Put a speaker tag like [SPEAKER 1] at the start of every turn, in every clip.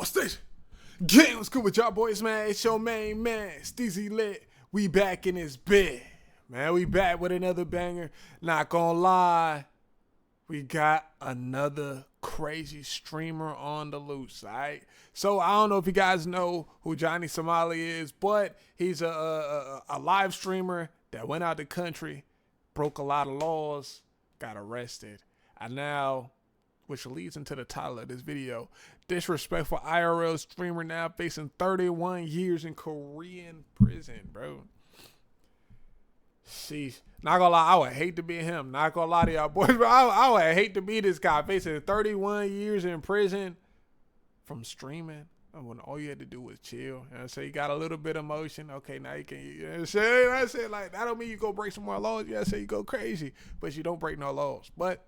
[SPEAKER 1] Station. Gang, what's good with y'all boys, man? It's your main man, Steezy Lit. We back in this bed. Man, we back with another banger. Not gonna lie, we got another crazy streamer on the loose, all right? So I don't know if you guys know who Johnny Somali is, but he's a live streamer that went out the country, broke a lot of laws, got arrested, and now, which leads into the title of this video, disrespectful IRL streamer now facing 31 years in Korean prison, bro. Sheesh. Not gonna lie, I would hate to be him. Not gonna lie to y'all boys, but I would hate to be this guy facing 31 years in prison from streaming when all you had to do was chill. You know what I'm saying? You got a little bit of motion. Okay, now you can, you know what I'm saying? I said, like, that don't mean you go break some more laws. Yeah, I say you go crazy, but you don't break no laws. But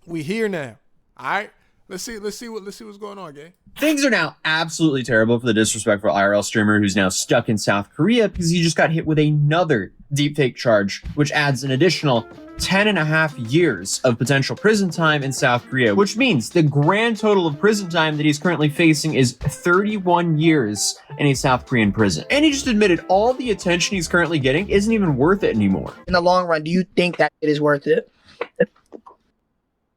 [SPEAKER 1] we here now. All right. Let's see what's going on, gang.
[SPEAKER 2] Things are now absolutely terrible for the disrespectful IRL streamer who's now stuck in South Korea because he just got hit with another deepfake charge, which adds an additional 10.5 years of potential prison time in South Korea, which means the grand total of prison time that he's currently facing is 31 years in a South Korean prison. And he just admitted all the attention he's currently getting isn't even worth it anymore.
[SPEAKER 3] In the long run, do you think that it is worth it?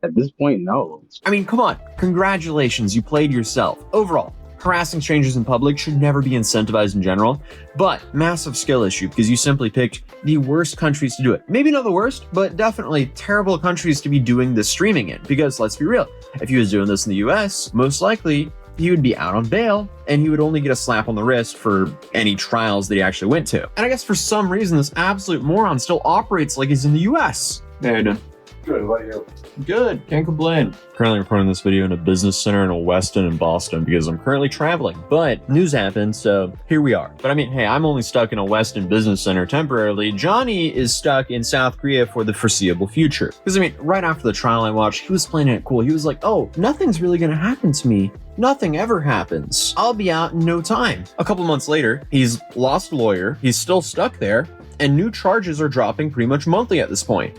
[SPEAKER 4] At this point, no.
[SPEAKER 2] I mean, come on. Congratulations, you played yourself. Overall, harassing strangers in public should never be incentivized in general, but massive skill issue because you simply picked the worst countries to do it. Maybe not the worst, but definitely terrible countries to be doing this streaming in. Because let's be real, if he was doing this in the US, most likely he would be out on bail and he would only get a slap on the wrist for any trials that he actually went to. And I guess for some reason, this absolute moron still operates like he's in the US. There, done.
[SPEAKER 4] Good, what you?
[SPEAKER 2] Good, can't complain. Currently recording this video in a business center in Weston and Boston because I'm currently traveling, but news happened, so here we are. But I mean, hey, I'm only stuck in a Weston business center temporarily. Johnny is stuck in South Korea for the foreseeable future. Because I mean, right after the trial I watched, he was playing it cool. He was like, oh, nothing's really gonna happen to me. Nothing ever happens. I'll be out in no time. A couple months later, he's lost a lawyer, he's still stuck there, and new charges are dropping pretty much monthly at this point.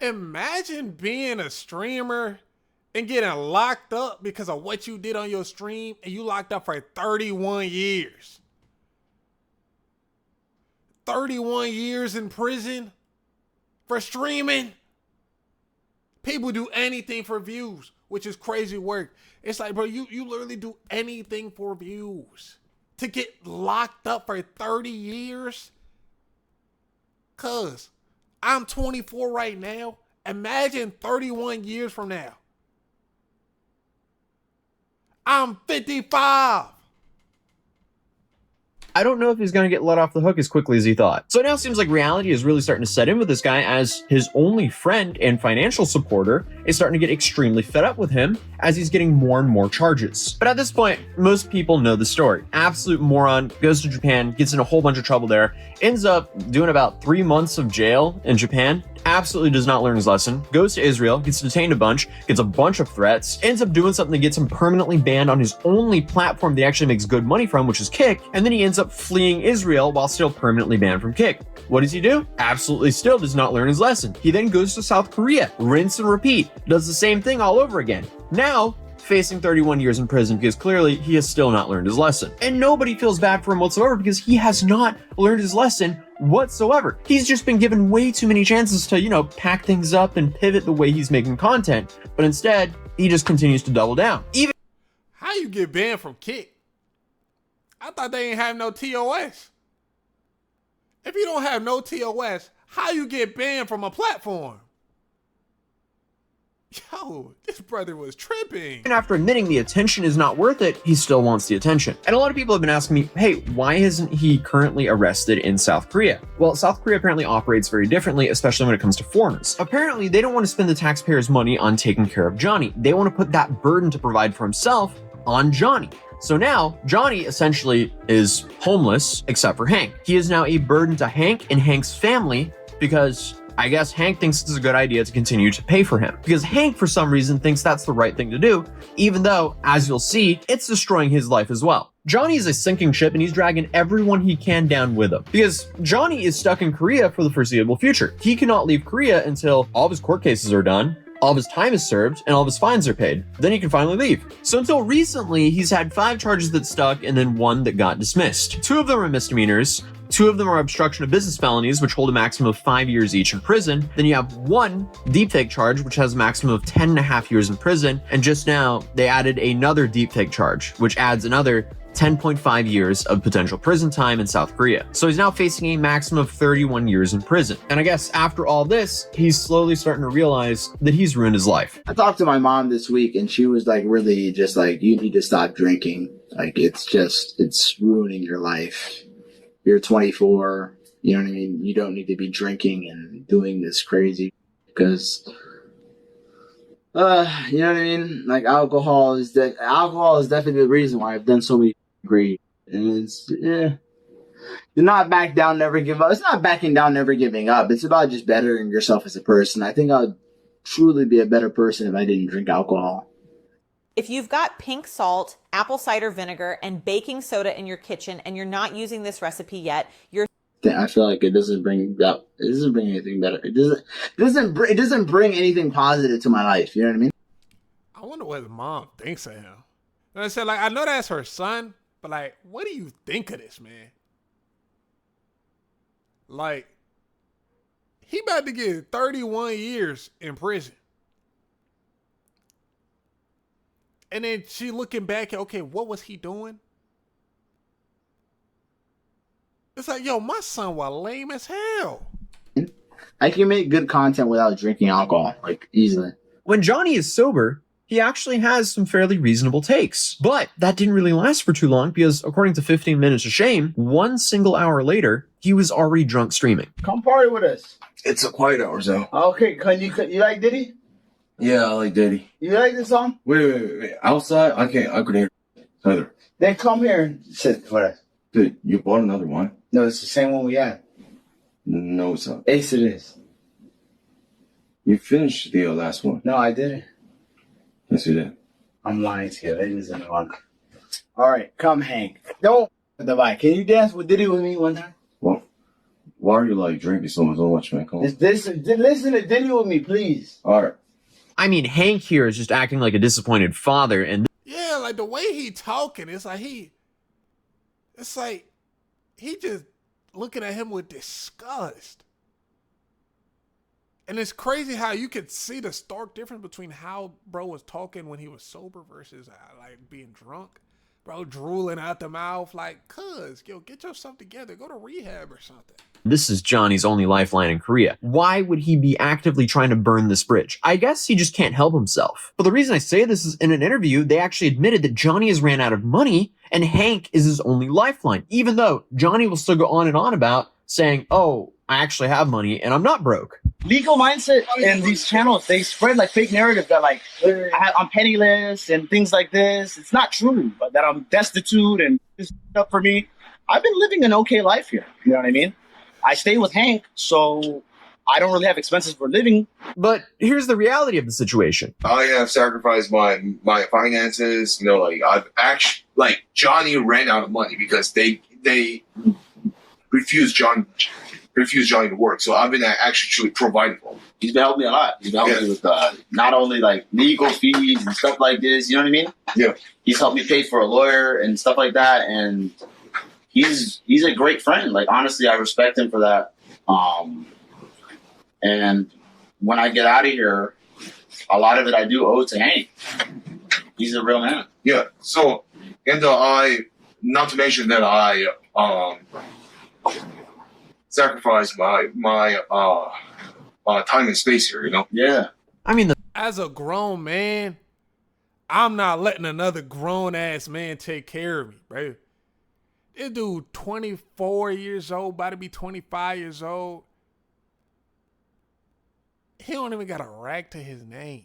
[SPEAKER 1] Imagine being a streamer and getting locked up because of what you did on your stream, and you locked up for 31 years. 31 years in prison for streaming. People do anything for views, which is crazy work. It's like, bro, you literally do anything for views. To get locked up for 30 years? Cuz I'm 24 right now. Imagine 31 years from now. I'm 55.
[SPEAKER 2] I don't know if he's going to get let off the hook as quickly as he thought. So it now seems like reality is really starting to set in with this guy as his only friend and financial supporter is starting to get extremely fed up with him as he's getting more and more charges. But at this point, most people know the story. Absolute moron, goes to Japan, gets in a whole bunch of trouble there, ends up doing about 3 months of jail in Japan, absolutely does not learn his lesson, goes to Israel, gets detained a bunch, gets a bunch of threats, ends up doing something that gets him permanently banned on his only platform that he actually makes good money from, which is Kick, and then he ends up fleeing Israel while still permanently banned from Kick. What does he do? Absolutely still does not learn his lesson. He then goes to South Korea, rinse and repeat, does the same thing all over again. Now, facing 31 years in prison because clearly he has still not learned his lesson. And nobody feels bad for him whatsoever because he has not learned his lesson whatsoever. He's just been given way too many chances to, you know, pack things up and pivot the way he's making content. But instead, he just continues to double down. Even
[SPEAKER 1] how you get banned from Kick? I thought they ain't have no TOS. If you don't have no TOS, how you get banned from a platform? Yo, this brother was tripping.
[SPEAKER 2] And after admitting the attention is not worth it, he still wants the attention. And a lot of people have been asking me, hey, why isn't he currently arrested in South Korea? Well, South Korea apparently operates very differently, especially when it comes to foreigners. Apparently, they don't want to spend the taxpayers' money on taking care of Johnny. They want to put that burden to provide for himself on Johnny. So now, Johnny essentially is homeless, except for Hank. He is now a burden to Hank and Hank's family because I guess Hank thinks it's a good idea to continue to pay for him. Because Hank, for some reason, thinks that's the right thing to do, even though, as you'll see, it's destroying his life as well. Johnny is a sinking ship and he's dragging everyone he can down with him. Because Johnny is stuck in Korea for the foreseeable future. He cannot leave Korea until all of his court cases are done, all of his time is served and all of his fines are paid. Then he can finally leave. So until recently, he's had 5 charges that stuck and then 1 that got dismissed. 2 of them are misdemeanors. 2 of them are obstruction of business felonies, which hold a maximum of 5 years each in prison. Then you have 1 deepfake charge, which has a maximum of 10.5 years in prison. And just now, they added another deepfake charge, which adds another 10.5 years of potential prison time in South Korea. So he's now facing a maximum of 31 years in prison. And I guess after all this, he's slowly starting to realize that he's ruined his life.
[SPEAKER 5] I talked to my mom this week and she was like, really just like, you need to stop drinking. Like, it's ruining your life. You're 24. You know what I mean? You don't need to be drinking and doing this crazy because, you know what I mean? Like, alcohol is definitely the reason why I've done so many great. And it's, do not back down, never give up. It's not backing down, never giving up. It's about just bettering yourself as a person. I think I'd truly be a better person if I didn't drink alcohol.
[SPEAKER 6] If you've got pink salt, apple cider vinegar, and baking soda in your kitchen and you're not using this recipe yet, you're
[SPEAKER 5] I feel like it doesn't bring anything better. It doesn't bring anything positive to my life. You know what I mean?
[SPEAKER 1] I wonder what his mom thinks of him. And I said, like, I know that's her son, but like, what do you think of this, man? Like, he about to get 31 years in prison. And then she looking back at, okay, what was he doing? It's like, yo, my son was lame as hell.
[SPEAKER 5] I can make good content without drinking alcohol, like, easily.
[SPEAKER 2] When Johnny is sober, he actually has some fairly reasonable takes. But that didn't really last for too long because, according to 15 Minutes of Shame, 1 single hour later, he was already drunk streaming.
[SPEAKER 7] Come party with us.
[SPEAKER 8] It's a quiet hour, though.
[SPEAKER 7] Okay, you like Diddy?
[SPEAKER 8] Yeah, I like Diddy.
[SPEAKER 7] You like this song?
[SPEAKER 8] Wait. Outside, I couldn't hear either.
[SPEAKER 7] Then come here and sit with us.
[SPEAKER 8] Dude, you bought another one?
[SPEAKER 7] No, it's the same one we had.
[SPEAKER 8] No, it's not.
[SPEAKER 7] Ace it is.
[SPEAKER 8] You finished the last one.
[SPEAKER 7] No, I didn't.
[SPEAKER 8] Yes, you did.
[SPEAKER 7] I'm lying to you. It isn't one. All right, come Hank. Don't the bike. Can you dance with Diddy with me one time?
[SPEAKER 8] Well, why are you like drinking so much, man? Come on.
[SPEAKER 7] Listen to Diddy with me, please.
[SPEAKER 8] All right.
[SPEAKER 2] I mean, Hank here is just acting like a disappointed father, and
[SPEAKER 1] Yeah, like the way he talking, it's like he just looking at him with disgust. And it's crazy how you could see the stark difference between how bro was talking when he was sober versus like being drunk. Bro drooling out the mouth like, cuz, yo, get yourself together. Go to rehab or something.
[SPEAKER 2] this is Johnny's only lifeline in Korea. Why would he be actively trying to burn this bridge? I guess he just can't help himself. But the reason I say this is in an interview, they actually admitted that Johnny has ran out of money and Hank is his only lifeline, even though Johnny will still go on and on about saying, oh, I actually have money and I'm not broke.
[SPEAKER 7] Legal mindset and these channels, they spread like fake narrative that like I'm penniless and things like this. It's not true, but that I'm destitute and this stuff for me. I've been living an okay life here. You know what I mean? I stay with Hank, so I don't really have expenses for living.
[SPEAKER 2] But here's the reality of the situation.
[SPEAKER 9] I have sacrificed my finances. You know, like I've actually, like Johnny ran out of money because they refused Johnny to work. So I've been actually providing for him.
[SPEAKER 5] He's been helping me a lot. He's been helping me with not only like legal fees and stuff like this. You know what I mean?
[SPEAKER 9] Yeah.
[SPEAKER 5] He's helped me pay for a lawyer and stuff like that. And he's a great friend. Like honestly, I respect him for that. And when I get out of here, a lot of it I do owe to Hank. He's a real man.
[SPEAKER 9] Yeah. So, and not to mention that I sacrificed my time and space here. You know.
[SPEAKER 5] Yeah.
[SPEAKER 2] I mean,
[SPEAKER 1] As a grown man, I'm not letting another grown ass man take care of me, bro. This dude 24 years old, about to be 25 years old. He don't even got a rag to his name.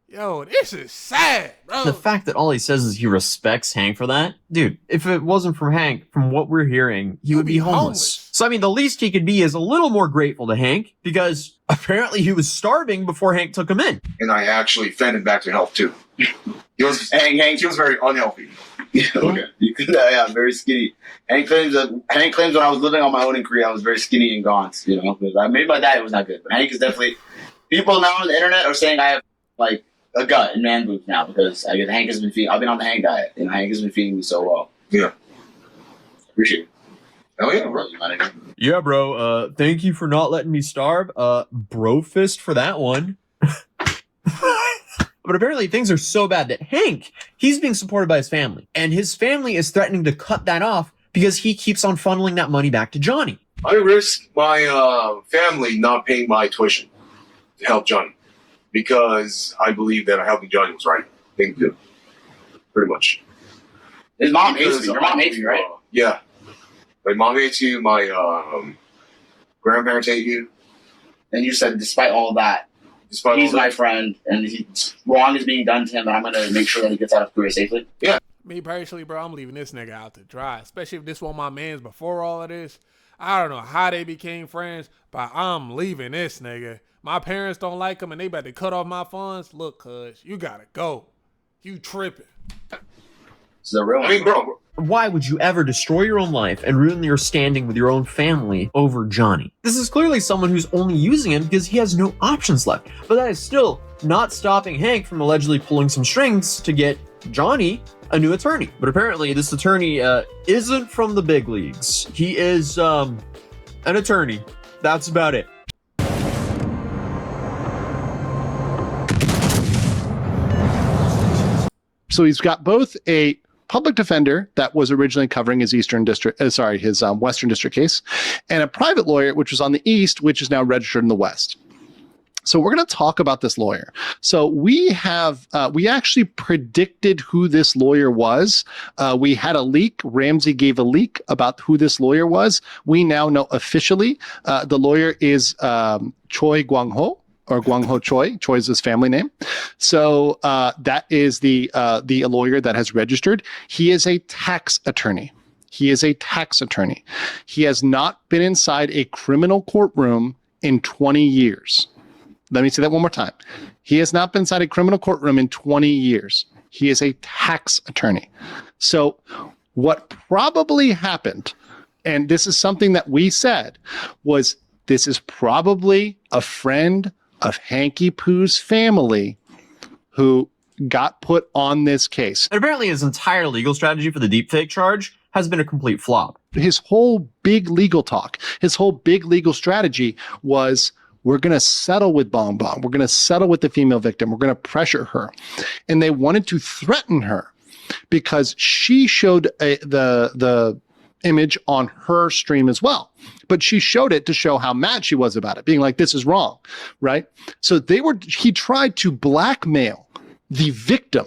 [SPEAKER 1] Yo, this is sad, bro.
[SPEAKER 2] the fact that all he says is he respects Hank for that, dude, if it wasn't for Hank, from what we're hearing, he would be homeless. So, I mean, the least he could be is a little more grateful to Hank because apparently he was starving before Hank took him in.
[SPEAKER 9] And I actually fed him back to health too. He was very unhealthy.
[SPEAKER 5] Yeah, okay. Yeah, I'm very skinny. Hank claims when I was living on my own in Korea, I was very skinny and gaunt. You know, because maybe my diet was not good, but Hank is definitely
[SPEAKER 7] People now on the internet are saying I have like a gut and man boobs now because Hank has been feeding. I've been on the Hank diet, and Hank has been feeding me so well.
[SPEAKER 9] Yeah.
[SPEAKER 7] Appreciate it.
[SPEAKER 9] Oh yeah, bro.
[SPEAKER 2] Yeah, bro. Thank you for not letting me starve. Bro fist for that one. But apparently things are so bad that Hank, he's being supported by his family. And his family is threatening to cut that off because he keeps on funneling that money back to Johnny.
[SPEAKER 9] I risk my family not paying my tuition to help Johnny because I believe that helping Johnny was right thing to do. Pretty much.
[SPEAKER 7] His mom hates you. Your mom hates you, right?
[SPEAKER 9] Yeah. My mom hates you. My grandparents hate you.
[SPEAKER 7] And you said, despite all that, he's my friend, and wrong is being done to him, and I'm going to make sure that he gets out of Korea safely.
[SPEAKER 9] Yeah.
[SPEAKER 1] Me personally, bro, I'm leaving this nigga out to dry, especially if this was my mans before all of this. I don't know how they became friends, but I'm leaving this nigga. My parents don't like him, and they about to cut off my funds. Look, cuz, you gotta go. You tripping.
[SPEAKER 7] It's the real.
[SPEAKER 9] I mean, bro.
[SPEAKER 2] Why would you ever destroy your own life and ruin your standing with your own family over Johnny? This is clearly someone who's only using him because he has no options left. But that is still not stopping Hank from allegedly pulling some strings to get Johnny a new attorney. But apparently this attorney isn't from the big leagues. He is an attorney. That's about it.
[SPEAKER 10] So he's got both a public defender that was originally covering his his Western District case, and a private lawyer, which was on the East, which is now registered in the West. So we're going to talk about this lawyer. So we actually predicted who this lawyer was. We had a leak. Ramsey gave a leak about who this lawyer was. We now know officially the lawyer is Choi Guang-ho. Or Guang-ho Choi. Choi is his family name. So that is the lawyer that has registered. He is a tax attorney. He is a tax attorney. He has not been inside a criminal courtroom in 20 years. Let me say that one more time. He has not been inside a criminal courtroom in 20 years. He is a tax attorney. So what probably happened, and this is something that we said, was this is probably a friend of Hanky Poo's family who got put on this case.
[SPEAKER 2] And apparently his entire legal strategy for the deepfake charge has been a complete flop.
[SPEAKER 10] His whole big legal talk, his whole big legal strategy was, we're going to settle with Bong Bong. We're going to settle with the female victim. We're going to pressure her. And they wanted to threaten her because she showed the image on her stream as well. But she showed it to show how mad she was about it, being like, this is wrong, right? So he tried to blackmail the victim.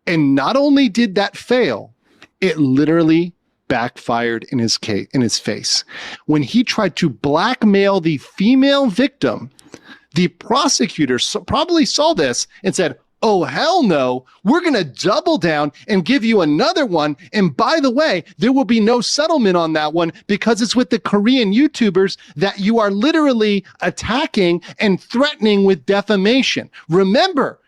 [SPEAKER 10] And not only did that fail, it literally backfired in his face. When he tried to blackmail the female victim, the prosecutor probably saw this and said, oh, hell no, we're going to double down and give you another one. And by the way, there will be no settlement on that one because it's with the Korean YouTubers that you are literally attacking and threatening with defamation. Remember,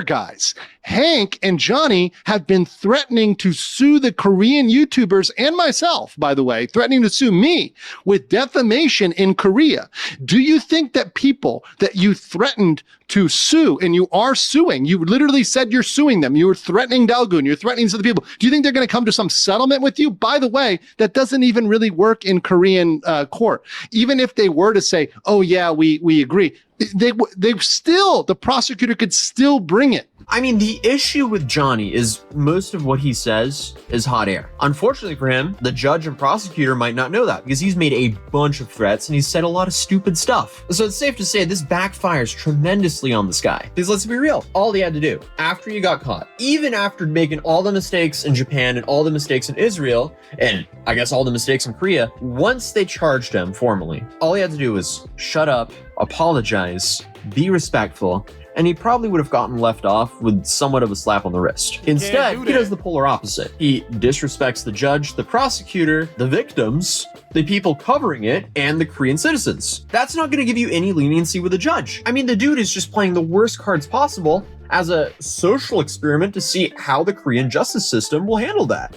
[SPEAKER 10] guys, Hank and Johnny have been threatening to sue the Korean YouTubers and myself, by the way, threatening to sue me with defamation in Korea. Do you think that people that you threatened to sue, and you are suing, you literally said you're suing them, you were threatening Dalgoon, you're threatening other people, do you think they're going to come to some settlement with you? By the way, that doesn't even really work in Korean court. Even if they were to say, oh yeah, we agree, the prosecutor could still bring it.
[SPEAKER 2] I mean, the issue with Johnny is most of what he says is hot air. Unfortunately for him, the judge and prosecutor might not know that because he's made a bunch of threats and he's said a lot of stupid stuff. So it's safe to say this backfires tremendously on this guy. Because let's be real, all he had to do after he got caught, even after making all the mistakes in Japan and all the mistakes in Israel, and I guess all the mistakes in Korea, once they charged him formally, all he had to do was shut up, apologize, be respectful, and he probably would have gotten left off with somewhat of a slap on the wrist. Instead, he does the polar opposite. He disrespects the judge, the prosecutor, the victims, the people covering it, and the Korean citizens. That's not going to give you any leniency with the judge. I mean, the dude is just playing the worst cards possible as a social experiment to see how the Korean justice system will handle that.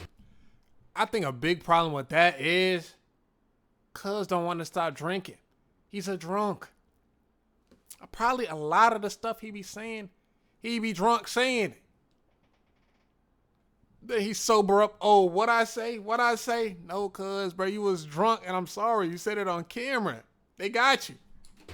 [SPEAKER 1] I think a big problem with that is cuz don't want to stop drinking. He's a drunk. Probably a lot of the stuff he be saying, he be drunk saying it. Then he sober up. Oh, what I say? What I say? No, cuz, bro, you was drunk and I'm sorry. You said it on camera. They got you.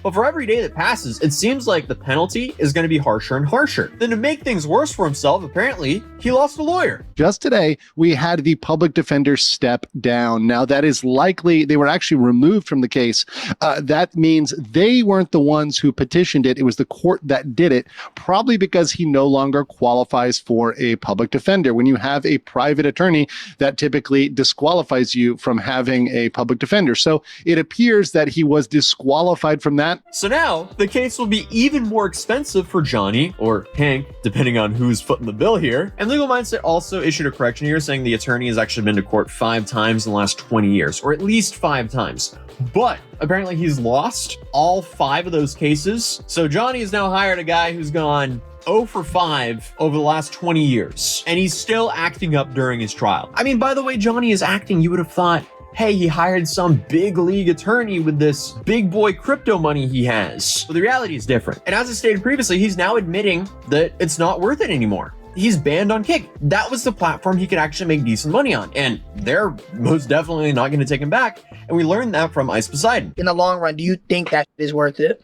[SPEAKER 2] But for every day that passes, it seems like the penalty is going to be harsher and harsher. Then to make things worse for himself, apparently, he lost a lawyer.
[SPEAKER 10] Just today, we had the public defender step down. Now, that is likely they were actually removed from the case. That means they weren't the ones who petitioned it. It was the court that did it, probably because he no longer qualifies for a public defender. When you have a private attorney, that typically disqualifies you from having a public defender. So it appears that he was disqualified from that.
[SPEAKER 2] So now, the case will be even more expensive for Johnny, or Hank, depending on who's footing the bill here. And Legal Mindset also issued a correction here saying the attorney has actually been to court 5 times in the last 20 years, or at least 5 times. But apparently he's lost all 5 of those cases. So Johnny has now hired a guy who's gone 0 for 5 over the last 20 years, and he's still acting up during his trial. I mean, by the way Johnny is acting, you would have thought, hey, he hired some big league attorney with this big boy crypto money he has. But the reality is different. And as I stated previously, he's now admitting that it's not worth it anymore. He's banned on Kick. That was the platform he could actually make decent money on. And they're most definitely not going to take him back. And we learned that from Ice Poseidon.
[SPEAKER 3] In the long run, do you think that is worth it?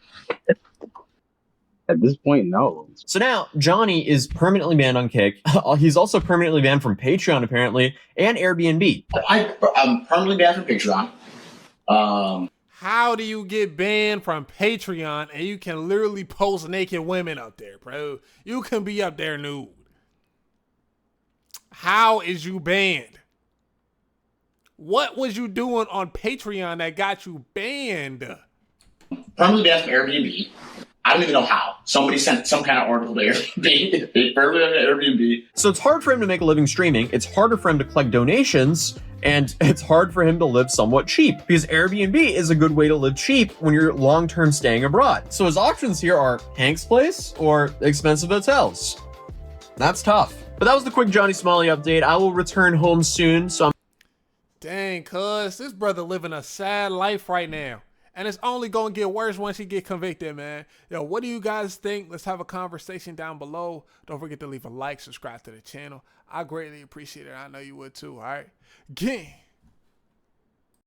[SPEAKER 4] At this point, no.
[SPEAKER 2] So now Johnny is permanently banned on Kick. He's also permanently banned from Patreon, apparently, and Airbnb.
[SPEAKER 7] I'm permanently banned from Patreon.
[SPEAKER 1] How do you get banned from Patreon and you can literally post naked women up there, bro? You can be up there nude. How is you banned? What was you doing on Patreon that got you banned?
[SPEAKER 7] Permanently banned from Airbnb. I don't even know how. Somebody sent some kind of article to Airbnb. They permanently banned Airbnb.
[SPEAKER 2] So it's hard for him to make a living streaming. It's harder for him to collect donations. And it's hard for him to live somewhat cheap because Airbnb is a good way to live cheap when you're long-term staying abroad. So his options here are Hank's Place or expensive hotels. That's tough. But that was the quick Johnny Somali update. I will return home soon, so I'm...
[SPEAKER 1] Dang, cuz, this brother living a sad life right now. And it's only going to get worse once he get convicted, man. Yo, what do you guys think? Let's have a conversation down below. Don't forget to leave a like, subscribe to the channel. I greatly appreciate it. I know you would too, all right? Gang.